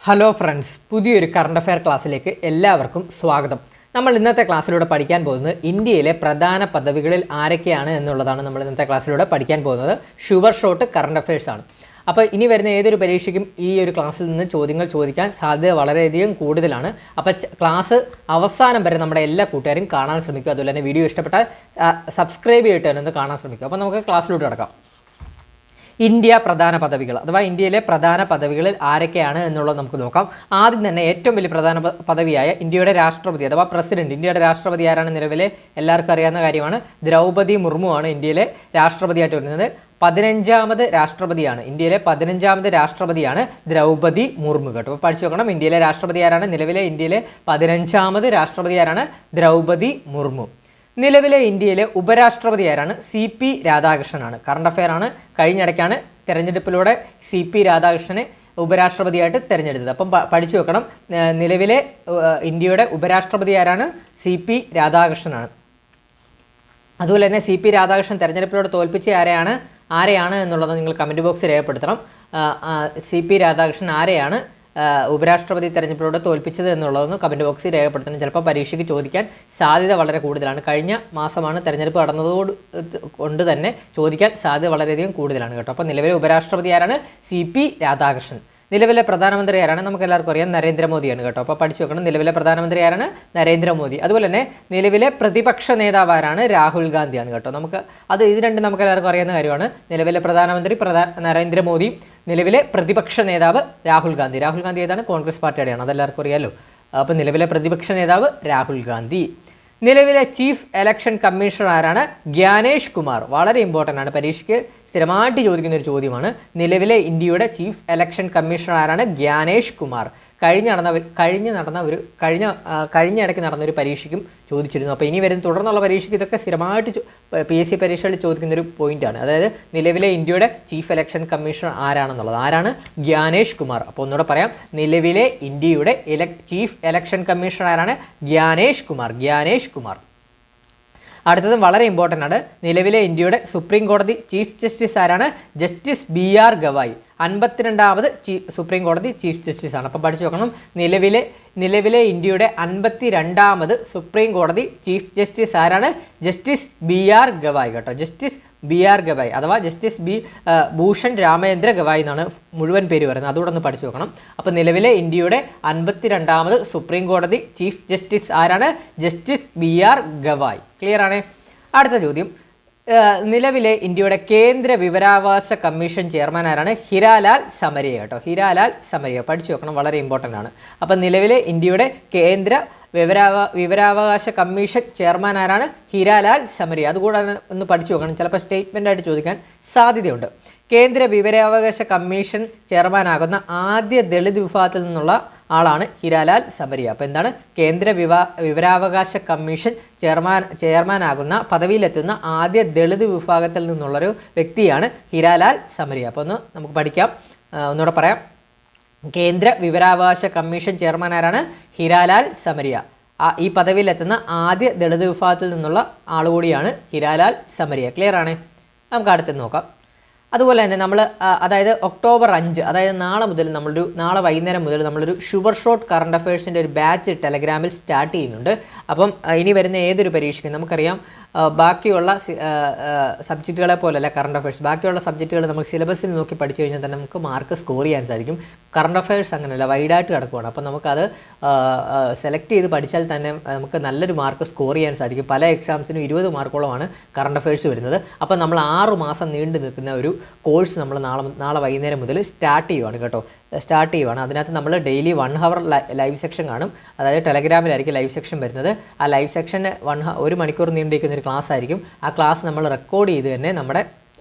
Hello friends, പുതിയൊരു current affair ക്ലാസ്സിലേക്ക് എല്ലാവർക്കും സ്വാഗതം. നമ്മൾ ഇന്നത്തെ ക്ലാസ്സിലൂടെ പഠിക്കാൻ പോകുന്നത് ഇന്ത്യയിലെ പ്രധാന പദവികളിൽ ആരൊക്കെയാണ് എന്നുള്ളതാണ്. നമ്മൾ ഇന്നത്തെ ക്ലാസ്സിലൂടെ പഠിക്കാൻ പോകുന്നത് ഷുവർ ഷോട്ട് കറണ്ട് അഫെയർസ് ആണ്. അപ്പോൾ ഇനി വരുന്ന ഏതൊരു പരീക്ഷയ്ക്കും ഈ ഒരു ക്ലാസ്സിൽ നിന്ന് ചോദ്യങ്ങൾ ചോദിക്കാൻ സാധ്യത വളരെയധികം കൂടുതലാണ്. അപ്പോൾ ക്ലാസ് അവസാനം വരെ നമ്മുടെ എല്ലാ കൂട്ടുകാരും കാണാൻ ശ്രമിക്കുക. അതുപോലെ തന്നെ വീഡിയോ ഇഷ്ടപ്പെട്ടാൽ സബ്സ്ക്രൈബ് ചെയ്തിട്ട് തന്നെ കാണാൻ ശ്രമിക്കുക. അപ്പോൾ നമുക്ക് ക്ലാസ്സിലൂടെ കിടക്കാം. ഇന്ത്യ പ്രധാന പദവികൾ അഥവാ ഇന്ത്യയിലെ പ്രധാന പദവികളിൽ ആരൊക്കെയാണ് എന്നുള്ളത് നമുക്ക് നോക്കാം. ആദ്യം തന്നെ ഏറ്റവും വലിയ പ്രധാന പദവിയായ ഇന്ത്യയുടെ രാഷ്ട്രപതി അഥവാ പ്രസിഡന്റ്. ഇന്ത്യയുടെ രാഷ്ട്രപതി ആരാണ്? നിലവിലെ എല്ലാവർക്കും അറിയാവുന്ന കാര്യമാണ്, ദ്രൗപദി മുർമു ആണ് ഇന്ത്യയിലെ രാഷ്ട്രപതിയായിട്ട് വരുന്നത്. 15ാമത് രാഷ്ട്രപതിയാണ്, ഇന്ത്യയിലെ 15ാമത് രാഷ്ട്രപതിയാണ് ദ്രൗപദി മുർമു കേട്ടോ. അപ്പോൾ പഠിച്ചു നോക്കണം, ഇന്ത്യയിലെ രാഷ്ട്രപതി ആരാണ്? നിലവിലെ ഇന്ത്യയിലെ 15ാമത് രാഷ്ട്രപതി ആരാണ്? ദ്രൗപദി മുർമു. നിലവിലെ ഇന്ത്യയിലെ ഉപരാഷ്ട്രപതി ആരാണ്? CP രാധാകൃഷ്ണനാണ്. കറണ്ട് അഫെയർ ആണ്. കഴിഞ്ഞിടയ്ക്കാണ് തെരഞ്ഞെടുപ്പിലൂടെ CP രാധാകൃഷ്ണനെ ഉപരാഷ്ട്രപതിയായിട്ട് തിരഞ്ഞെടുത്തത്. അപ്പം പഠിച്ചു വെക്കണം, നിലവിലെ ഇന്ത്യയുടെ ഉപരാഷ്ട്രപതി ആരാണ്? CP രാധാകൃഷ്ണനാണ്. അതുപോലെ തന്നെ CP രാധാകൃഷ്ണൻ തെരഞ്ഞെടുപ്പിലൂടെ തോൽപ്പിച്ച ആരെയാണ് എന്നുള്ളത് നിങ്ങൾ കമൻറ്റ് ബോക്സിൽ രേഖപ്പെടുത്തണം. CP രാധാകൃഷ്ണൻ ആരെയാണ് ഉപരാഷ്ട്രപതി തെരഞ്ഞെടുപ്പിലൂടെ തോൽപ്പിച്ചത് എന്നുള്ളതൊന്ന് കമൻറ്റ് ബോക്സിൽ രേഖപ്പെടുത്തണം. ചിലപ്പോൾ പരീക്ഷയ്ക്ക് ചോദിക്കാൻ സാധ്യത വളരെ കൂടുതലാണ്. കഴിഞ്ഞ മാസമാണ് തെരഞ്ഞെടുപ്പ് കൊണ്ട് തന്നെ ചോദിക്കാൻ സാധ്യത വളരെയധികം കൂടുതലാണ് കേട്ടോ. അപ്പോൾ നിലവിലെ ഉപരാഷ്ട്രപതി ആരാണ്? CP രാധാകൃഷ്ണൻ. നിലവിലെ പ്രധാനമന്ത്രി ആരാണ്? നമുക്ക് എല്ലാവർക്കും അറിയാം, നരേന്ദ്രമോദിയാണ് കേട്ടോ. അപ്പോൾ പഠിച്ചു വെക്കണം, നിലവിലെ പ്രധാനമന്ത്രി ആരാണ്? നരേന്ദ്രമോദി. അതുപോലെ തന്നെ നിലവിലെ പ്രതിപക്ഷ നേതാവ് ആരാണ്? രാഹുൽ ഗാന്ധിയാണ് കേട്ടോ. ഇത് രണ്ടും നമുക്ക് എല്ലാവർക്കും അറിയാവുന്ന കാര്യമാണ്. നിലവിലെ പ്രധാനമന്ത്രി നരേന്ദ്രമോദി, നിലവിലെ പ്രതിപക്ഷ നേതാവ് രാഹുൽ ഗാന്ധി. രാഹുൽ ഗാന്ധി ഏതാണ്? കോൺഗ്രസ് പാർട്ടിയുടെയാണ്, അതെല്ലാവർക്കും അറിയാമല്ലോ. അപ്പോൾ നിലവിലെ പ്രതിപക്ഷ നേതാവ് രാഹുൽ ഗാന്ധി. നിലവിലെ ചീഫ് ഇലക്ഷൻ കമ്മീഷണർ ആരാണ്? ഗ്യാനേഷ് കുമാർ. വളരെ ഇമ്പോർട്ടൻ്റ് ആണ്, പരീക്ഷയ്ക്ക് സ്ഥിരമായിട്ട് ചോദിക്കുന്ന ഒരു ചോദ്യമാണ്. നിലവിലെ ഇന്ത്യയുടെ ചീഫ് ഇലക്ഷൻ കമ്മീഷണർ ആരാണ്? ഗ്യാനേഷ് കുമാർ. കഴിഞ്ഞിടയ്ക്ക് നടന്നൊരു പരീക്ഷയ്ക്കും ചോദിച്ചിരുന്നു. അപ്പോൾ ഇനി വരുന്ന തുടർന്നുള്ള പരീക്ഷയ്ക്ക് ഇതൊക്കെ സ്ഥിരമായിട്ട് PSC പരീക്ഷകളിൽ ചോദിക്കുന്നൊരു പോയിന്റാണ്. അതായത് നിലവിലെ ഇന്ത്യയുടെ ചീഫ് ഇലക്ഷൻ കമ്മീഷണർ ആരാണെന്നുള്ളത്. ആരാണ്? ഗ്യാനേഷ് കുമാർ. അപ്പോൾ ഒന്നുകൂടെ പറയാം, നിലവിലെ ഇന്ത്യയുടെ ചീഫ് ഇലക്ഷൻ കമ്മീഷണർ ആരാണ്? ഗ്യാനേഷ് കുമാർ. അടുത്തതും വളരെ ഇമ്പോർട്ടൻ്റ് ആണ്. നിലവിലെ ഇന്ത്യയുടെ സുപ്രീം കോടതി ചീഫ് ജസ്റ്റിസ് ആരാണ്? Justice BR Gavai. 52ാമത് സുപ്രീം കോടതി ചീഫ് ജസ്റ്റിസ് ആണ്. അപ്പോൾ പഠിച്ചു നോക്കണം, നിലവിലെ ഇന്ത്യയുടെ 52ാമത് സുപ്രീം കോടതി ചീഫ് ജസ്റ്റിസ് ആരാണ്? ജസ്റ്റിസ് BR ഗവായി കേട്ടോ. ജസ്റ്റിസ് BR ഗവായി അഥവാ ജസ്റ്റിസ് ഭൂഷൺ രാമേന്ദ്ര ഗവായി എന്നാണ് മുഴുവൻ പേര് പറയുന്നത്. അതുകൂടെ ഒന്ന് പഠിച്ചു നോക്കണം. അപ്പോൾ നിലവിലെ ഇന്ത്യയുടെ 52ാമത് സുപ്രീം കോടതി ചീഫ് ജസ്റ്റിസ് ആരാണ്? Justice BR Gavai. ക്ലിയർ ആണ്. അടുത്ത ചോദ്യം, നിലവിലെ ഇന്ത്യയുടെ കേന്ദ്ര വിവരാവകാശ കമ്മീഷൻ ചെയർമാൻ ആരാണ്? ഹിരാലാൽ സമരിയ കേട്ടോ. ഹിരാലാൽ സമരിയ പഠിച്ചു നോക്കണം, വളരെ ഇമ്പോർട്ടൻ്റ് ആണ്. അപ്പം നിലവിലെ ഇന്ത്യയുടെ കേന്ദ്ര വിവരാവകാശ കമ്മീഷൻ ചെയർമാൻ ആരാണ്? ഹിരാലാൽ സമരിയ. അതുകൂടാതെ ഒന്ന് പഠിച്ചു നോക്കണം, ചിലപ്പോൾ സ്റ്റേറ്റ്മെൻ്റ് ആയിട്ട് ചോദിക്കാൻ സാധ്യതയുണ്ട്. കേന്ദ്ര വിവരാവകാശ കമ്മീഷൻ ചെയർമാനാകുന്ന ആദ്യ ദളിത് വിഭാഗത്തിൽ നിന്നുള്ള ആളാണ് ഹിരാലാൽ സമരിയ. അപ്പോൾ എന്താണ്? കേന്ദ്ര വിവരാവകാശ കമ്മീഷൻ ചെയർമാനാകുന്ന പദവിയിലെത്തുന്ന ആദ്യ ദളിത് വിഭാഗത്തിൽ നിന്നുള്ളൊരു വ്യക്തിയാണ് ഹിരാലാൽ സമരിയ. അപ്പോൾ നമുക്ക് പഠിക്കാം, ഒന്നുകൂടെ പറയാം. കേന്ദ്ര വിവരാവകാശ കമ്മീഷൻ ചെയർമാൻ ആരാണ്? ഹിരാലാൽ സമരിയ. ഈ പദവിയിലെത്തുന്ന ആദ്യ ദളിത് വിഭാഗത്തിൽ നിന്നുള്ള ആളുകൂടിയാണ് ഹിരാലാൽ സമരിയ. ക്ലിയർ ആണ്. നമുക്ക് അടുത്ത് നോക്കാം. അതുപോലെ തന്നെ അതായത് ഒക്ടോബർ 5, അതായത് നാളെ വൈകുന്നേരം മുതൽ നമ്മളൊരു ഷുവർ ഷോട്ട് കറണ്ട് അഫയേഴ്സിൻ്റെ ഒരു ബാച്ച് ടെലഗ്രാമിൽ സ്റ്റാർട്ട് ചെയ്യുന്നുണ്ട്. അപ്പം ഇനി വരുന്ന ഏതൊരു പരീക്ഷയ്ക്കും നമുക്കറിയാം, ബാക്കിയുള്ള സബ്ജക്റ്റുകളെ പോലെയല്ല കറണ്ട് അഫയേഴ്സ്. ബാക്കിയുള്ള സബ്ജക്റ്റുകൾ നമുക്ക് സിലബസിൽ നോക്കി പഠിച്ചു കഴിഞ്ഞാൽ തന്നെ നമുക്ക് മാർക്ക് സ്കോർ ചെയ്യാൻ സാധിക്കും. കറണ്ട് അഫയേഴ്സ് അങ്ങനെയല്ല, വൈഡായിട്ട് കിടക്കുകയാണ്. അപ്പം നമുക്കത് സെലക്ട് ചെയ്ത് പഠിച്ചാൽ തന്നെ നമുക്ക് നല്ലൊരു മാർക്ക് സ്കോർ ചെയ്യാൻ സാധിക്കും. പല എക്സാംസിനും 20 മാർക്കോളമാണ് കറണ്ട് അഫയേഴ്സ് വരുന്നത്. അപ്പം നമ്മൾ 6 മാസം നീണ്ടു നിൽക്കുന്ന ഒരു കോഴ്സ് നമ്മൾ നാളെ വൈകുന്നേരം മുതൽ സ്റ്റാർട്ട് ചെയ്യുവാണ്. അതിനകത്ത് നമ്മൾ ഡെയിലി 1 ഹവർ ലൈവ് സെക്ഷൻ കാണും. അതായത് ടെലഗ്രാമിലായിരിക്കും ലൈവ് സെക്ഷൻ വരുന്നത്. ആ ലൈവ് സെക്ഷന് 1 മണിക്കൂർ നീണ്ടിരിക്കുന്ന ഒരു ക്ലാസ് ആയിരിക്കും. ആ ക്ലാസ് നമ്മൾ റെക്കോർഡ് ചെയ്ത് തന്നെ നമ്മുടെ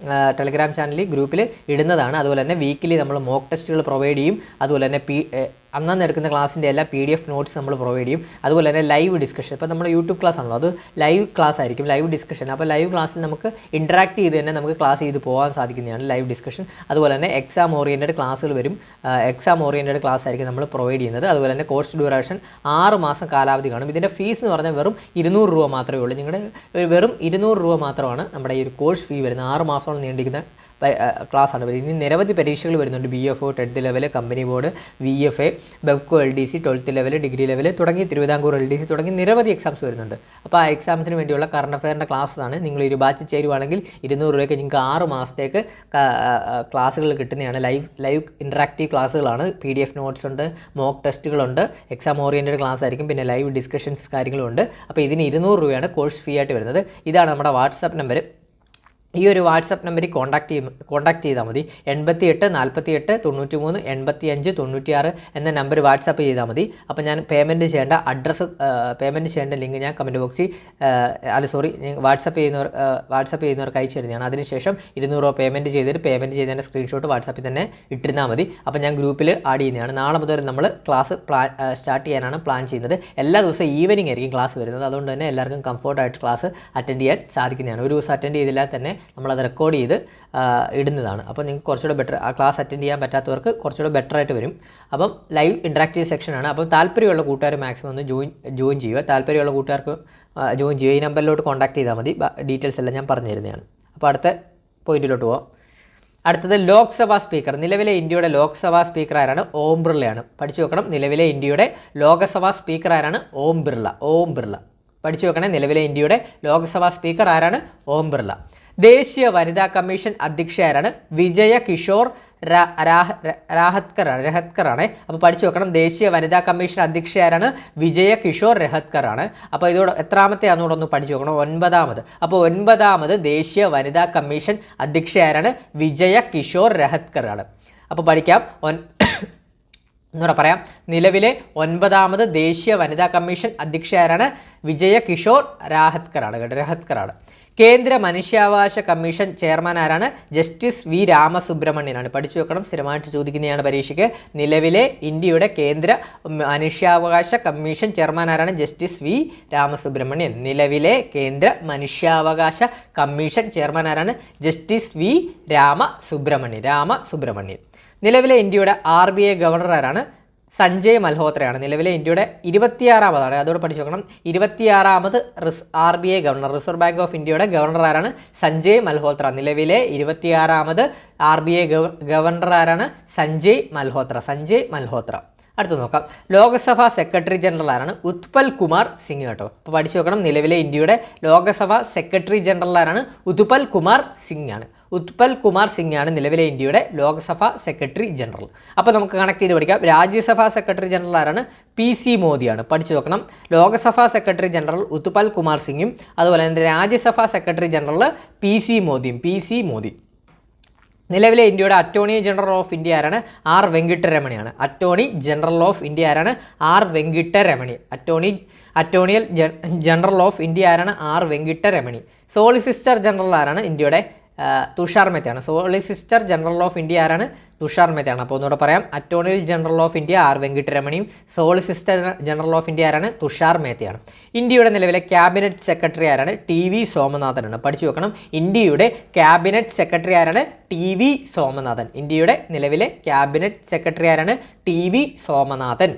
ടെലഗ്രാം ചാനലിൽ ഗ്രൂപ്പിൽ ഇടുന്നതാണ്. അതുപോലെ തന്നെ വീക്കിലി നമ്മൾ മോക്ക് ടെസ്റ്റുകൾ പ്രൊവൈഡ് ചെയ്യും. അതുപോലെ തന്നെ അന്നന്ന് എടുക്കുന്ന ക്ലാസ്സിൻ്റെ എല്ലാ PDF നോട്ട്സ് നമ്മൾ പ്രൊവൈഡ് ചെയ്യും. അതുപോലെ തന്നെ ലൈവ് ഡിസ്കഷൻ. ഇപ്പോൾ നമ്മൾ യൂട്യൂബ് ക്ലാസ് ആണല്ലോ, അത് ലൈവ് ക്ലാസ് ആയിരിക്കും, ലൈവ് ഡിസ്കഷൻ. അപ്പോൾ ലൈവ് ക്ലാസ്സിൽ നമുക്ക് ഇൻറ്ററാക്ട് ചെയ്ത് തന്നെ നമുക്ക് ക്ലാസ് ചെയ്ത് പോകാൻ സാധിക്കുന്നതാണ് ലൈവ് ഡിസ്കഷൻ. അതുപോലെ തന്നെ എക്സാം ഓറിയൻറ്റഡ് ക്ലാസ്സുകൾ വരും. എക്സാം ഓറിയൻറ്റഡ് ക്ലാസ് ആയിരിക്കും നമ്മൾ പ്രൊവൈഡ് ചെയ്യുന്നത്. അതുപോലെ തന്നെ കോഴ്സ് ഡ്യൂറേഷൻ 6 മാസം കാലാവധി കാണും. ഇതിൻ്റെ ഫീസ് എന്ന് പറഞ്ഞാൽ വെറും 200 രൂപ മാത്രമേ ഉള്ളൂ. വെറും 200 രൂപ മാത്രമാണ് നമ്മുടെ ഈ ഒരു കോഴ്സ് ഫീ വരുന്നത്. 6 മാസത്തോളം നീണ്ടിരിക്കുന്ന ക്ലാസ്സാണ്. ഇനി നിരവധി പരീക്ഷകൾ വരുന്നുണ്ട്. BFO 10th level, company board, VFA, Bevco LDC 12th level, degree level തുടങ്ങി തിരുവിതാംകൂർ LDC തുടങ്ങി നിരവധി എക്സാംസ് വരുന്നുണ്ട്. അപ്പോൾ ആ എക്സാംസിന് വേണ്ടിയുള്ള കറണ്ട് അഫയറിൻ്റെ ക്ലാസ്സാണ്. നിങ്ങൾ ഒരു ബാച്ച് ചേരുവാണെങ്കിൽ 200 രൂപയ്ക്ക് നിങ്ങൾക്ക് 6 മാസത്തേക്ക് ക്ലാസ്സുകൾ കിട്ടുന്നതാണ്. ലൈവ് ഇൻട്രാക്റ്റീവ് ക്ലാസ്സുകളാണ്. PDF നോട്ട്സ് ഉണ്ട്, മോക്ക് ടെസ്റ്റുകളുണ്ട്, എക്സാം ഓറിയൻറ്റഡ് ക്ലാസ് ആയിരിക്കും, പിന്നെ ലൈവ് ഡിസ്കഷൻസ് കാര്യങ്ങളുണ്ട്. അപ്പോൾ ഇതിന് 200 രൂപയാണ് കോഴ്സ് ഫീ ആയിട്ട് വരുന്നത്. ഇതാണ് നമ്മുടെ വാട്സാപ്പ് നമ്പർ. ഈ ഒരു വാട്സപ്പ് നമ്പറിൽ കോൺടാക്ട് ചെയ്താൽ മതി. 88 48 93 85 96 എന്ന നമ്പർ വാട്സപ്പ് ചെയ്താൽ മതി. അപ്പോൾ ഞാൻ പേയ്മെൻറ്റ് ചെയ്യേണ്ട ലിങ്ക് ഞാൻ കമൻറ്റ് ബോക്സിൽ വാട്സപ്പ് ചെയ്യുന്നവർക്ക് അയച്ചു തരുന്നതാണ്. അതിനുശേഷം 200 രൂപ പേയ്മെൻറ്റ് ചെയ്തതിൻ്റെ സ്ക്രീൻഷോട്ട് വാട്സാപ്പിൽ തന്നെ ഇട്ടിരുന്നാൽ മതി. അപ്പോൾ ഞാൻ ഗ്രൂപ്പിൽ ആഡ് ചെയ്യുന്നതാണ്. നാളെ മുതൽ നമ്മൾ ക്ലാസ് സ്റ്റാർട്ട് ചെയ്യാനാണ് പ്ലാൻ ചെയ്യുന്നത്. എല്ലാ ദിവസവും ഈവനിങ് ആയിരിക്കും ക്ലാസ് വരുന്നത്. അതുകൊണ്ട് തന്നെ എല്ലാവർക്കും കംഫർട്ടായിട്ട് ക്ലാസ് അറ്റൻഡ് ചെയ്യാൻ സാധിക്കുന്നതാണ്. ഒരു ദിവസം അറ്റൻഡ് ചെയ്തില്ലാൽ തന്നെ നമ്മളത് റെക്കോർഡ് ചെയ്ത് ഇടുന്നതാണ്. അപ്പോൾ നിങ്ങൾക്ക് കുറച്ചുകൂടെ ബെറ്റർ, ആ ക്ലാസ് അറ്റൻഡ് ചെയ്യാൻ പറ്റാത്തവർക്ക് കുറച്ചുകൂടെ ബെറ്റർ ആയിട്ട് വരും. അപ്പം ലൈവ് ഇൻട്രാക്റ്റീവ് സെക്ഷനാണ്. അപ്പം താല്പര്യമുള്ള കൂട്ടുകാർ മാക്സിമം ഒന്ന് ജോയിൻ ചെയ്യുക. താല്പര്യമുള്ള കൂട്ടുകാർക്ക് ജോയിൻ ചെയ്യുക. ഈ നമ്പറിലോട്ട് കോൺടാക്ട് ചെയ്താൽ മതി. ഡീറ്റെയിൽസ് എല്ലാം ഞാൻ പറഞ്ഞു തരുന്നതാണ്. അപ്പോൾ അടുത്ത പോയിന്റിലോട്ട് പോകാം. അടുത്തത് ലോക്സഭാ സ്പീക്കർ. നിലവിലെ ഇന്ത്യയുടെ ലോക്സഭാ സ്പീക്കർ ആരാണ്? ഓം ബിർളയാണ്. പഠിച്ചു വെക്കണം. നിലവിലെ ഇന്ത്യയുടെ ലോക്സഭാ സ്പീക്കർ ആരാണ്? ഓം ബിർള. പഠിച്ചു വെക്കണേ. നിലവിലെ ഇന്ത്യയുടെ ലോക്സഭാ സ്പീക്കർ ആരാണ്? ഓം ബിർള. ദേശീയ വനിതാ കമ്മീഷൻ അധ്യക്ഷ ആരാണ്? വിജയ കിഷോർ രഹത്കർ ആണ്. അപ്പോൾ പഠിച്ചു വെക്കണം. ദേശീയ വനിതാ കമ്മീഷൻ അധ്യക്ഷ ആരാണ്? വിജയ കിഷോർ രഹത്കർ ആണ്. അപ്പോൾ ഇതോടെ എത്രാമത്തെ ആണെന്നൂടെ ഒന്ന് പഠിച്ചു വെക്കണം. 9ാമത്. അപ്പോൾ 9ാമത് ദേശീയ വനിതാ കമ്മീഷൻ അധ്യക്ഷ ആരാണ്? വിജയ കിഷോർ രഹത്കർ ആണ്. അപ്പോൾ പഠിക്കാം. എന്നൂടെ പറയാം. നിലവിലെ 9ാമത് ദേശീയ വനിതാ കമ്മീഷൻ അധ്യക്ഷ ആരാണ്? വിജയ കിഷോർ രഹത്കർ ആണ്. കേന്ദ്ര മനുഷ്യാവകാശ കമ്മീഷൻ ചെയർമാൻ ആരാണ്? ജസ്റ്റിസ് വി രാമസുബ്രഹ്മണ്യനാണ്. പഠിച്ചു വെക്കണം. സ്ഥിരമായിട്ട് ചോദിക്കുന്നതാണ് പരീക്ഷയ്ക്ക്. നിലവിലെ ഇന്ത്യയുടെ കേന്ദ്ര മനുഷ്യാവകാശ കമ്മീഷൻ ചെയർമാൻ ആരാണ്? Justice V Ramasubramanian. നിലവിലെ കേന്ദ്ര മനുഷ്യാവകാശ കമ്മീഷൻ ചെയർമാൻ ആരാണ്? Justice V Ramasubramanian. നിലവിലെ ഇന്ത്യയുടെ RBI ഗവർണർ ആരാണ്? സഞ്ജയ് മൽഹോത്രയാണ്. നിലവിലെ ഇന്ത്യയുടെ 26ാമതാണ്. അതോടെ പഠിച്ചു വെക്കണം. 26ാമത് RBI governor, reserve bank of ഇന്ത്യയുടെ ഗവർണർ ആരാണ്? സഞ്ജയ് മൽഹോത്ര. നിലവിലെ 26ാമത് RBI ഗവർണർ ആരാണ്? സഞ്ജയ് മൽഹോത്ര. അടുത്ത് നോക്കാം. ലോക്സഭാ സെക്രട്ടറി ജനറൽ ആരാണ്? ഉത്പൽ കുമാർ സിംഗ് കേട്ടോ. അപ്പോൾ പഠിച്ചു വെക്കണം. നിലവിലെ ഇന്ത്യയുടെ ലോക്സഭാ സെക്രട്ടറി ജനറൽ ആരാണ്? ഉത്പൽ കുമാർ സിംഗ് ആണ് നിലവിലെ ഇന്ത്യയുടെ ലോക്സഭാ സെക്രട്ടറി ജനറൽ. അപ്പോൾ നമുക്ക് കണക്ട് ചെയ്ത് പഠിക്കാം. രാജ്യസഭാ സെക്രട്ടറി ജനറൽ ആരാണ്? PC മോദിയാണ്. പഠിച്ചു വെക്കണം. ലോക്സഭാ സെക്രട്ടറി ജനറൽ ഉത്പൽ കുമാർ സിംഗും അതുപോലെ തന്നെ Rajya Sabha secretary general PC Modi. നിലവിലെ ഇന്ത്യയുടെ അറ്റോർണി ജനറൽ ഓഫ് ഇന്ത്യ ആരാണ്? R വെങ്കിട്ടരമണിയാണ്. അറ്റോർണി ജനറൽ ഓഫ് ഇന്ത്യ ആരാണ്? R Venkataramani. Attorney general of India ആരാണ്? R വെങ്കിട്ടരമണി. സോളിസിറ്റർ ജനറൽ ആരാണ്? ഇന്ത്യയുടെ തുഷാർ മേത്തയാണ്. സോളിസിറ്റർ ജനറൽ ഓഫ് ഇന്ത്യ ആരാണ്? തുഷാർ മേത്തയാണ്. അപ്പോൾ ഒന്നുകൂടെ പറയാം. Attorney general of India R വെങ്കിട്ടരമണിയും solicitor general of India ആരാണ്? തുഷാർ മേത്തയാണ്. ഇന്ത്യയുടെ നിലവിലെ ക്യാബിനറ്റ് സെക്രട്ടറി ആരാണ്? TV സോമനാഥനാണ്. പഠിച്ചു വെക്കണം. ഇന്ത്യയുടെ ക്യാബിനറ്റ് സെക്രട്ടറി ആരാണ്? TV സോമനാഥൻ. ഇന്ത്യയുടെ നിലവിലെ ക്യാബിനറ്റ് സെക്രട്ടറി ആരാണ്? TV സോമനാഥൻ.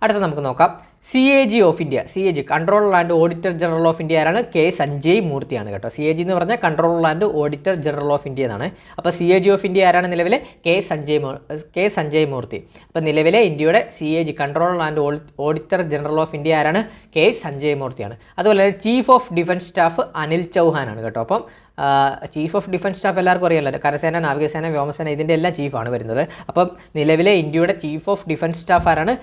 അടുത്ത നമുക്ക് നോക്കാം. CAG of India. CAG controller and auditor general of India ആരാണ്? K സഞ്ജയ് മൂർത്തിയാണ് കേട്ടോ. CAG എന്ന് പറഞ്ഞാൽ controller and auditor general of India എന്നാണ്. അപ്പോൾ CAG ഓഫ് ഇന്ത്യ ആരാണ് നിലവിലെ? K സഞ്ജയ് മൂർത്തി. അപ്പോൾ നിലവിലെ ഇന്ത്യയുടെ CAG controller and auditor general of India ആരാണ്? K സഞ്ജയ് മൂർത്തിയാണ്. അതുപോലെ chief of defence staff Anil ചൗഹാനാണ് കേട്ടോ. അപ്പം ചീഫ് ഓഫ് ഡിഫൻസ് സ്റ്റാഫ് എല്ലാവർക്കും അറിയാമല്ലോ. കരസേന, നാവികസേന, വ്യോമസേന ഇതിൻ്റെ എല്ലാം ചീഫാണ് വരുന്നത്. അപ്പം നിലവിലെ ഇന്ത്യയുടെ ചീഫ് ഓഫ് ഡിഫൻസ് സ്റ്റാഫ് ആരാണ്?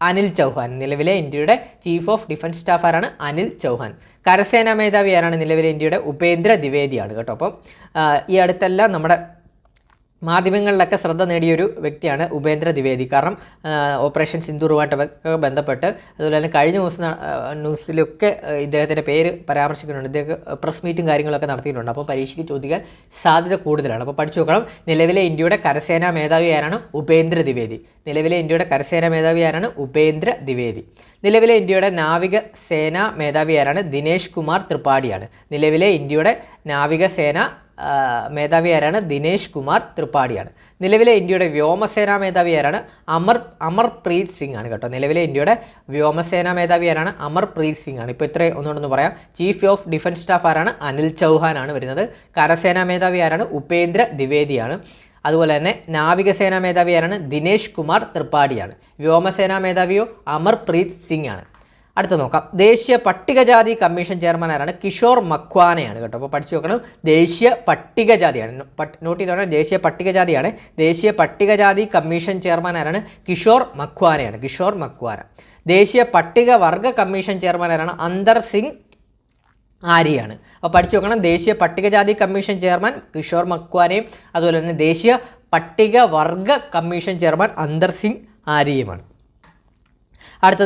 അനിൽ ചൗഹാൻ. നിലവിലെ ഇന്ത്യയുടെ ചീഫ് ഓഫ് ഡിഫൻസ് സ്റ്റാഫ് ആരാണ്? അനിൽ ചൗഹാൻ. കരസേനാ മേധാവി ആരാണ്? നിലവിലെ ഇന്ത്യയുടെ ഉപേന്ദ്ര ദ്വിവേദിയാണ് കേട്ടോ. അപ്പം ഈ അടുത്തെല്ലാം നമ്മുടെ മാധ്യമങ്ങളിലൊക്കെ ശ്രദ്ധ നേടിയൊരു വ്യക്തിയാണ് ഉപേന്ദ്ര ദ്വിവേദി. കാരണം ഓപ്പറേഷൻ സിന്ദൂറുമായിട്ടൊക്കെ ബന്ധപ്പെട്ട് അതുപോലെ തന്നെ കഴിഞ്ഞ ന്യൂസിലൊക്കെ ഇദ്ദേഹത്തിൻ്റെ പേര് പരാമർശിക്കുന്നുണ്ട്. ഇദ്ദേഹം പ്രസ് മീറ്റും കാര്യങ്ങളൊക്കെ നടത്തിയിട്ടുണ്ട്. അപ്പോൾ പരീക്ഷയ്ക്ക് ചോദിക്കാൻ സാധ്യത കൂടുതലാണ്. അപ്പോൾ പഠിച്ചു നോക്കണം. നിലവിലെ ഇന്ത്യയുടെ കരസേനാ മേധാവി ആരാണ്? ഉപേന്ദ്ര ദ്വിവേദി. നിലവിലെ ഇന്ത്യയുടെ കരസേനാ മേധാവി ആരാണ്? ഉപേന്ദ്ര ദ്വിവേദി. നിലവിലെ ഇന്ത്യയുടെ നാവികസേനാ മേധാവി ആരാണ്? ദിനേശ് കുമാർ ത്രിപാഠിയാണ്. നിലവിലെ ഇന്ത്യയുടെ നാവികസേന മേധാവി ആരാണ്? ദിനേശ് കുമാർ ത്രിപാഠിയാണ്. നിലവിലെ ഇന്ത്യയുടെ വ്യോമസേനാ മേധാവി ആരാണ്? അമർപ്രീത് സിംഗ് ആണ് കേട്ടോ. നിലവിലെ ഇന്ത്യയുടെ വ്യോമസേനാ മേധാവി ആരാണ്? അമർപ്രീത് സിംഗ് ആണ്. ഇപ്പോൾ ഇത്രയും ഒന്നുകൊണ്ടൊന്ന് പറയാം. ചീഫ് ഓഫ് ഡിഫൻസ് സ്റ്റാഫ് ആരാണ്? അനിൽ ചൗഹാൻ ആണ് വരുന്നത്. കരസേനാ മേധാവി ആരാണ്? ഉപേന്ദ്ര ദ്വിവേദിയാണ്. അതുപോലെ തന്നെ നാവികസേനാ മേധാവി ആരാണ്? ദിനേശ് കുമാർ ത്രിപാഠിയാണ്. വ്യോമസേനാ മേധാവിയോ അമർപ്രീത് സിംഗ് ആണ്. അടുത്ത നോക്കാം. ദേശീയ പട്ടികജാതി കമ്മീഷൻ ചെയർമാൻ ആരാണ്? കിഷോർ മക്വാനയാണ് കേട്ടോ. അപ്പോൾ പഠിച്ചു നോക്കണം. ദേശീയ പട്ടികജാതിയാണ്, നോട്ട് ചെയ്തോണം. ദേശീയ പട്ടികജാതിയാണ്. ദേശീയ പട്ടികജാതി കമ്മീഷൻ ചെയർമാൻ ആരാണ്? കിഷോർ മക്വാനയാണ്. കിഷോർ മക്വാന. ദേശീയ പട്ടികവർഗ കമ്മീഷൻ ചെയർമാൻ ആരാണ്? അന്തർ സിംഗ് ആര്യയാണ്. അപ്പോൾ പഠിച്ചു നോക്കണം. ദേശീയ പട്ടികജാതി കമ്മീഷൻ ചെയർമാൻ കിഷോർ മക്വാനയും അതുപോലെ തന്നെ ദേശീയ പട്ടികവർഗ കമ്മീഷൻ ചെയർമാൻ അന്തർ സിംഗ് ആര്യയുമാണ്. അടുത്ത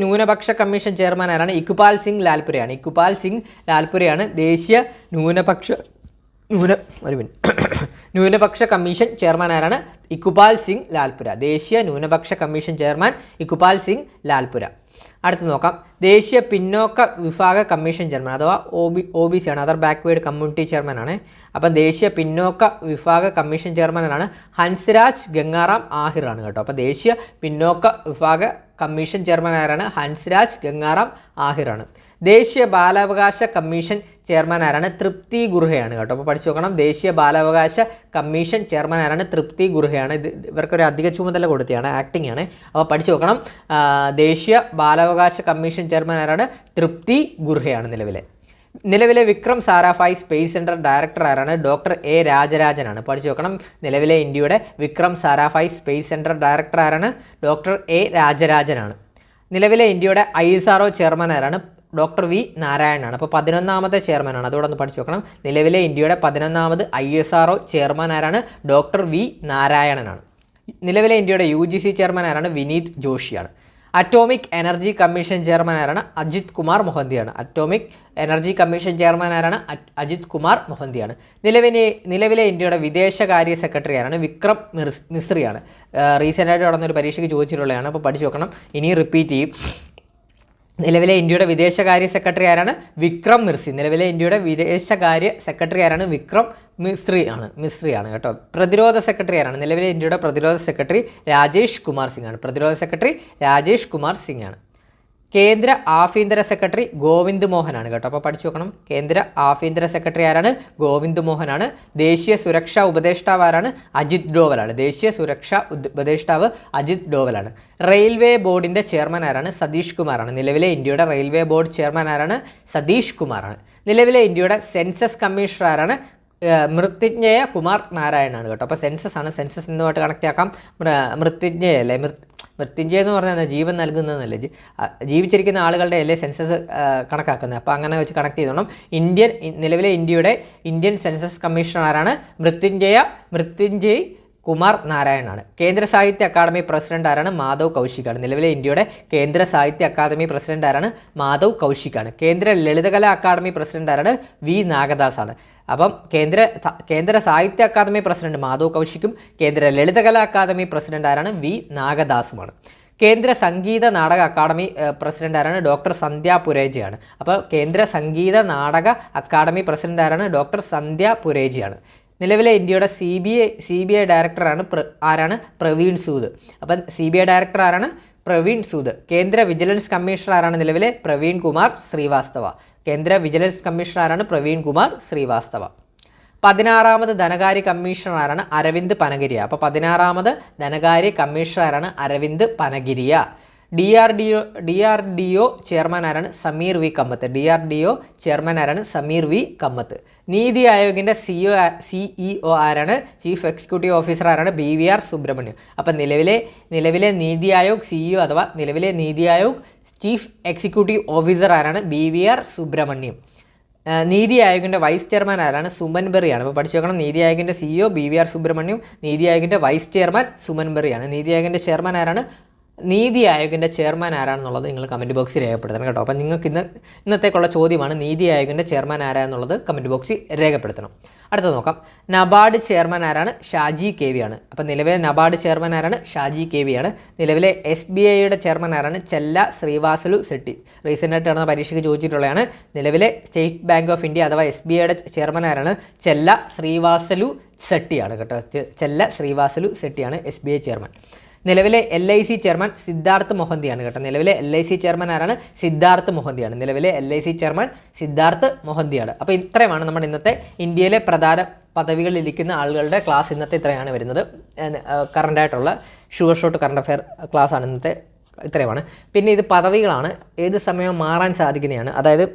ന്യൂനപക്ഷ കമ്മീഷൻ ചെയർമാൻ ആരാണ്? ഇക്ബാൽ സിംഗ് ലാൽപുരയാണ്. ഇക്ബാൽ സിംഗ് ലാൽപുരയാണ് ദേശീയ ന്യൂനപക്ഷ കമ്മീഷൻ ചെയർമാൻ ആരാണ്? ഇക്ബാൽ സിംഗ് ലാൽപുര. ദേശീയ ന്യൂനപക്ഷ കമ്മീഷൻ ചെയർമാൻ ഇക്ബാൽ സിംഗ് ലാൽപുര. അടുത്ത് നോക്കാം. ദേശീയ പിന്നോക്ക വിഭാഗ കമ്മീഷൻ ചെയർമാൻ അഥവാ OBC ആണ്, അതർ ബാക്ക്വേർഡ് കമ്മ്യൂണിറ്റി ചെയർമാൻ ആണ്. അപ്പം ദേശീയ പിന്നോക്ക വിഭാഗ കമ്മീഷൻ ചെയർമാനാണ് ഹൻസ്രാജ് ഗംഗാറാം ആഹിർ ആണ് കേട്ടോ. അപ്പോൾ ദേശീയ പിന്നോക്ക വിഭാഗ കമ്മീഷൻ ചെയർമാൻ ആരാണ്? ഹൻസ്രാജ് ഗംഗാറാം ആഹിർ ആണ്. ദേശീയ ബാലാവകാശ കമ്മീഷൻ ചെയർമാൻ ആരാണ്? തൃപ്തി ഗുർഹയാണ് കേട്ടോ. അപ്പോൾ പഠിച്ചു നോക്കണം. ദേശീയ ബാലാവകാശ കമ്മീഷൻ ചെയർമാൻ ആരാണ്? തൃപ്തി ഗുർഹയാണ്. ഇവർക്കൊരു അധിക ചുമതല കൊടുത്തതാണ്, ആക്ടിംഗ് ആണ്. അപ്പോൾ പഠിച്ചു നോക്കണം. ദേശീയ ബാലാവകാശ കമ്മീഷൻ ചെയർമാൻ ആരാണ്? തൃപ്തി ഗുർഹയാണ് നിലവിലെ Vikram Sarabhai space centre director ആരാണ്? ഡോക്ടർ A രാജരാജനാണ്. പഠിച്ചു നോക്കണം. നിലവിലെ ഇന്ത്യയുടെ Vikram Sarabhai space centre director ആരാണ്? ഡോക്ടർ A രാജരാജനാണ്. നിലവിലെ ഇന്ത്യയുടെ ISRO ചെയർമാൻ ആരാണ്? ഡോക്ടർ V നാരായണനാണ്. അപ്പോൾ 11ാമത്തെ ചെയർമാനാണ്. അതോടെ ഒന്ന് പഠിച്ചു നോക്കണം. നിലവിലെ ഇന്ത്യയുടെ 11ാമത് ISRO ചെയർമാൻ ആരാണ്? ഡോക്ടർ V നാരായണനാണ്. നിലവിലെ ഇന്ത്യയുടെ UGC ചെയർമാൻ ആരാണ്? വിനീത് ജോഷിയാണ്. അറ്റോമിക് എനർജി കമ്മീഷൻ ചെയർമാൻ ആരാണ്? അജിത് കുമാർ മൊഹന്തിയാണ്. അറ്റോമിക് എനർജി കമ്മീഷൻ ചെയർമാൻ ആരാണ്? അജിത് കുമാർ മൊഹന്തിയാണ്. നിലവിലെ ഇന്ത്യയുടെ വിദേശകാര്യ സെക്രട്ടറി ആരാണ്? വിക്രം മിസ്രിയാണ്. റീസെൻ്റായിട്ട് നടന്നൊരു പരീക്ഷയ്ക്ക് ചോദിച്ചിട്ടുള്ളതാണ്. അപ്പോൾ പഠിച്ചു നോക്കണം. ഇനി റിപ്പീറ്റ് ചെയ്യും. നിലവിലെ ഇന്ത്യയുടെ വിദേശകാര്യ സെക്രട്ടറി ആരാണ്? വിക്രം മിർസി. നിലവിലെ ഇന്ത്യയുടെ വിദേശകാര്യ സെക്രട്ടറി ആരാണ്? വിക്രം മിസ്രി ആണ് കേട്ടോ. പ്രതിരോധ സെക്രട്ടറി ആരാണ്? നിലവിലെ ഇന്ത്യയുടെ പ്രതിരോധ സെക്രട്ടറി രാജേഷ് കുമാർ സിംഗ് ആണ്. പ്രതിരോധ സെക്രട്ടറി രാജേഷ് കുമാർ സിംഗ് ആണ്. കേന്ദ്ര ആഭ്യന്തര സെക്രട്ടറി ഗോവിന്ദ് മോഹനാണ് കേട്ടോ. അപ്പോൾ പഠിച്ചു നോക്കണം. കേന്ദ്ര ആഭ്യന്തര സെക്രട്ടറി ആരാണ്? ഗോവിന്ദ് മോഹനാണ്. ദേശീയ സുരക്ഷാ ഉപദേഷ്ടാവ് ആരാണ്? അജിത് ഡോവലാണ്. ദേശീയ സുരക്ഷാ ഉപദേഷ്ടാവ് അജിത് ഡോവലാണ്. റെയിൽവേ ബോർഡിൻ്റെ ചെയർമാൻ ആരാണ്? സതീഷ് കുമാറാണ്. നിലവിലെ ഇന്ത്യയുടെ റെയിൽവേ ബോർഡ് ചെയർമാൻ ആരാണ്? സതീഷ് കുമാറാണ്. നിലവിലെ ഇന്ത്യയുടെ സെൻസസ് കമ്മീഷണർ ആരാണ്? മൃത്യുഞ്ജയ കുമാർ നാരായണാണ് കേട്ടോ. അപ്പോൾ സെൻസസ് ആണ്. സെൻസസ് എന്നുമായിട്ട് കണക്ട് ആക്കാം. മൃത്യുഞ്ജയ അല്ലേ? മൃത്യുഞ്ജയ എന്ന് പറഞ്ഞാൽ ജീവൻ നൽകുന്നതെന്നല്ലേ? ജീവിച്ചിരിക്കുന്ന ആളുകളുടെ അല്ലേ സെൻസസ് കണക്കാക്കുന്നത്. അപ്പോൾ അങ്ങനെ വെച്ച് കണക്ട് ചെയ്തോണം. നിലവിലെ ഇന്ത്യയുടെ ഇന്ത്യൻ സെൻസസ് കമ്മീഷണർ ആരാണ്? മൃത്യുഞ്ജയ് കുമാർ നാരായണാണ്. കേന്ദ്ര സാഹിത്യ അക്കാദമി പ്രസിഡന്റ് ആരാണ്? മാധവ് കൗശിക്കാണ്. നിലവിലെ ഇന്ത്യയുടെ കേന്ദ്ര സാഹിത്യ അക്കാദമി പ്രസിഡന്റ് ആരാണ്? മാധവ് കൗശിക്കാണ്. കേന്ദ്ര ലളിതകലാ അക്കാദമി പ്രസിഡന്റ് ആരാണ്? V നാഗദാസ് ആണ്. അപ്പം കേന്ദ്ര സാഹിത്യ അക്കാദമി പ്രസിഡന്റ് മാധവ് കൗശിക്കും കേന്ദ്ര ലളിതകലാ അക്കാദമി പ്രസിഡന്റ് ആരാണ്? V നാഗദാസുമാണ്. കേന്ദ്ര സംഗീത നാടക അക്കാദമി പ്രസിഡന്റ് ആരാണ്? ഡോക്ടർ സന്ധ്യ പുരേജയാണ്. അപ്പോൾ കേന്ദ്ര സംഗീത നാടക അക്കാദമി പ്രസിഡന്റ് ആരാണ്? ഡോക്ടർ സന്ധ്യ പുരേജയാണ്. നിലവിലെ ഇന്ത്യയുടെ CBI ഡയറക്ടർ ആരാണ്? പ്രവീൺ സൂദ്. അപ്പം CBI ഡയറക്ടർ ആരാണ്? പ്രവീൺ സൂദ്. കേന്ദ്ര വിജിലൻസ് കമ്മീഷണർ ആരാണ്? നിലവിലെ പ്രവീൺ കുമാർ ശ്രീവാസ്തവ. കേന്ദ്ര വിജിലൻസ് കമ്മീഷണർ ആരാണ്? പ്രവീൺ കുമാർ ശ്രീവാസ്തവ. 16ാമത് ധനകാര്യ കമ്മീഷണർ ആരാണ്? അരവിന്ദ് പനഗിരിയ. അപ്പോൾ 16ാമത് ധനകാര്യ കമ്മീഷണർ ആരാണ്? അരവിന്ദ് പനഗിരിയ. DRDO ചെയർമാൻ ആരാണ്? Sameer V Kamath. DRDO chairman ആരാണ്? സമീർ V കമ്മത്ത്. നീതി ആയോഗിൻ്റെ CEO ആരാണ്? ചീഫ് എക്സിക്യൂട്ടീവ് ഓഫീസർ ആരാണ്? BVR സുബ്രഹ്മണ്യം. അപ്പം നിലവിലെ നീതി ആയോഗ് CEO അഥവാ നിലവിലെ NITI Aayog chief executive officer ആരാണ്? BVR സുബ്രഹ്മണ്യം. നീതി ആയോഗിൻ്റെ വൈസ് ചെയർമാൻ ആരാണ്? സുമൻ ബെറിയാണ്. അപ്പോൾ പഠിച്ചു നോക്കണം. നീതി ആയോഗിൻ്റെ CEO BVR സുബ്രഹ്മണ്യം. നീതി ആയോഗിൻ്റെ വൈസ് ചെയർമാൻ സുമൻ ബെറിയാണ്. നീതി ആയോഗിൻ്റെ ചെയർമാൻ ആരാണ്? നീതി ആയോഗിൻ്റെ ചെയർമാൻ ആരാണെന്നുള്ളത് നിങ്ങൾ കമൻറ്റ് ബോക്സിൽ രേഖപ്പെടുത്തണം കേട്ടോ. അപ്പം നിങ്ങൾക്ക് ഇന്നത്തേക്കുള്ള ചോദ്യമാണ് നീതി ആയോഗിൻ്റെ ചെയർമാൻ ആരാണെന്നുള്ളത് കമൻറ്റ് ബോക്സിൽ രേഖപ്പെടുത്തണം. അടുത്ത നോക്കാം. നബാർഡ് ചെയർമാൻ ആരാണ്? ഷാജി കെ വി ആണ്. അപ്പം നിലവിലെ നബാർഡ് ചെയർമാൻ ആരാണ്? ഷാജി കെ വി ആണ്. നിലവിലെ SBIയുടെ ചെയർമാൻ ആരാണ്? ചെല്ല ശ്രീവാസലു സെട്ടി. റീസെൻ്റായിട്ട് നടന്ന പരീക്ഷയ്ക്ക് ചോദിച്ചിട്ടുള്ളതാണ്. നിലവിലെ സ്റ്റേറ്റ് ബാങ്ക് ഓഫ് ഇന്ത്യ അഥവാ SBIയുടെ ചെയർമാൻ ആരാണ്? ചെല്ല ശ്രീവാസലു സെട്ടിയാണ് കേട്ടോ. ചെല്ല ശ്രീവാസലു സെട്ടിയാണ് SBI ചെയർമാൻ. നിലവിലെ LIC ചെയർമാൻ സിദ്ധാർത്ഥ് മൊഹന്തിയാണ് കേട്ടോ. നിലവിലെ LIC ചെയർമാൻ ആരാണ്? സിദ്ധാർത്ഥ് മൊഹന്തിയാണ്. നിലവിലെ LIC ചെയർമാൻ സിദ്ധാർത്ഥ് മൊഹന്തിയാണ്. അപ്പോൾ ഇത്രയുമാണ് നമ്മുടെ ഇന്നത്തെ ഇന്ത്യയിലെ പ്രധാന പദവികളിൽ ഇരിക്കുന്ന ആളുകളുടെ ക്ലാസ്. ഇന്നത്തെ ഇത്രയാണ് വരുന്നത്. കറണ്ടായിട്ടുള്ള sure shot current affair class ആണ് ഇന്നത്തെ. ഇത്രയുമാണ്. പിന്നെ ഇത് പദവികളാണ്, ഏത് സമയവും മാറാൻ സാധിക്കുന്നതാണ്. അതായത്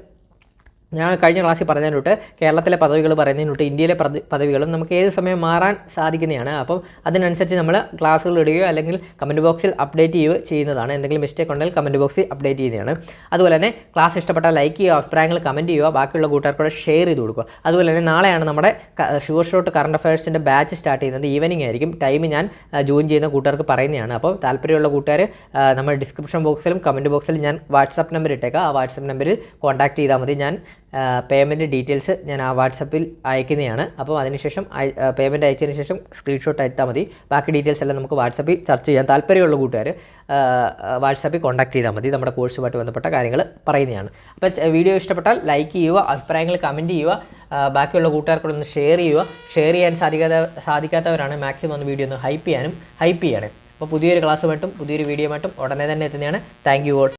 ഞാൻ കഴിഞ്ഞ ക്ലാസ്സിൽ പറഞ്ഞതിനോട്ട് കേരളത്തിലെ പദവികൾ പറയുന്നതിനോട്ട് ഇന്ത്യയിലെ പദവികളും നമുക്ക് ഏത് സമയം മാറാൻ സാധിക്കുന്നതാണ്. അപ്പം അതിനനുസരിച്ച് നമ്മൾ ക്ലാസ്സുകൾ ഇടുകയോ അല്ലെങ്കിൽ കമൻറ്റ് ബോക്സിൽ അപ്ഡേറ്റ് ചെയ്യുകയോ ചെയ്യുന്നതാണ്. എന്തെങ്കിലും മിസ്റ്റേക്ക് ഉണ്ടെങ്കിൽ കമൻറ്റ് ബോക്സിൽ അപ്ഡേറ്റ് ചെയ്യുന്നതാണ്. അതുപോലെ തന്നെ ക്ലാസ് ഇഷ്ടപ്പെട്ടാൽ ലൈക്ക് ചെയ്യുക, അഭിപ്രായങ്ങൾ കമൻറ്റ് ചെയ്യുക, ബാക്കിയുള്ള കൂട്ടുകാർക്കൂടെ ഷെയർ ചെയ്ത് കൊടുക്കുക. അതുപോലെ തന്നെ നാളെയാണ് നമ്മുടെ ഷുവർ ഷോട്ട് കറണ്ട് അഫയേഴ്സിൻ്റെ ബാച്ച് സ്റ്റാർട്ട് ചെയ്യുന്നത്. ഈവനിങ് ആയിരിക്കും. ടൈം ഞാൻ ജോയിൻ ചെയ്യുന്ന കൂട്ടുകാർക്ക് പറയുന്നതാണ്. അപ്പോൾ താല്പര്യമുള്ള കൂട്ടുകാർ നമ്മുടെ ഡിസ്ക്രിപ്ഷൻ ബോക്സിലും കമൻറ്റ് ബോക്സിലും ഞാൻ വാട്സാപ്പ് നമ്പർ ഇട്ടേക്കാം. ആ വാട്സാപ്പ് നമ്പറിൽ കോൺടാക്ട് ചെയ്താൽ മതി. ഞാൻ പേയ്മെൻറ്റ് ഡീറ്റെയിൽസ് ഞാൻ ആ വാട്സപ്പിൽ അയക്കുന്നതാണ്. അപ്പോൾ അതിനുശേഷം പേയ്മെൻറ്റ് അയച്ചതിന് ശേഷം സ്ക്രീൻഷോട്ട് ഇട്ടാൽ മതി. ബാക്കി ഡീറ്റെയിൽസ് എല്ലാം നമുക്ക് വാട്സപ്പിൽ ചർച്ച ചെയ്യാൻ താല്പര്യമുള്ള കൂട്ടുകാർ വാട്സപ്പിൽ കോൺടാക്ട് ചെയ്താൽ മതി. നമ്മുടെ കോഴ്സുമായിട്ട് ബന്ധപ്പെട്ട കാര്യങ്ങൾ പറയുന്നതാണ്. അപ്പോൾ വീഡിയോ ഇഷ്ടപ്പെട്ടാൽ ലൈക്ക് ചെയ്യുക, അഭിപ്രായങ്ങൾ കമൻറ്റ് ചെയ്യുക, ബാക്കിയുള്ള കൂട്ടുകാർക്കൂടെ ഒന്ന് ഷെയർ ചെയ്യുക. ഷെയർ ചെയ്യാൻ സാധിക്കാത്തവരാണ് മാക്സിമം ഒന്ന് വീഡിയോ ഒന്ന് ഹൈപ്പ് ചെയ്യണം. അപ്പോൾ പുതിയൊരു ക്ലാസ്സുമായിട്ടും പുതിയൊരു വീഡിയോയുമായിട്ടും ഉടനെ തന്നെ എത്തുന്നതാണ്. Thank you all.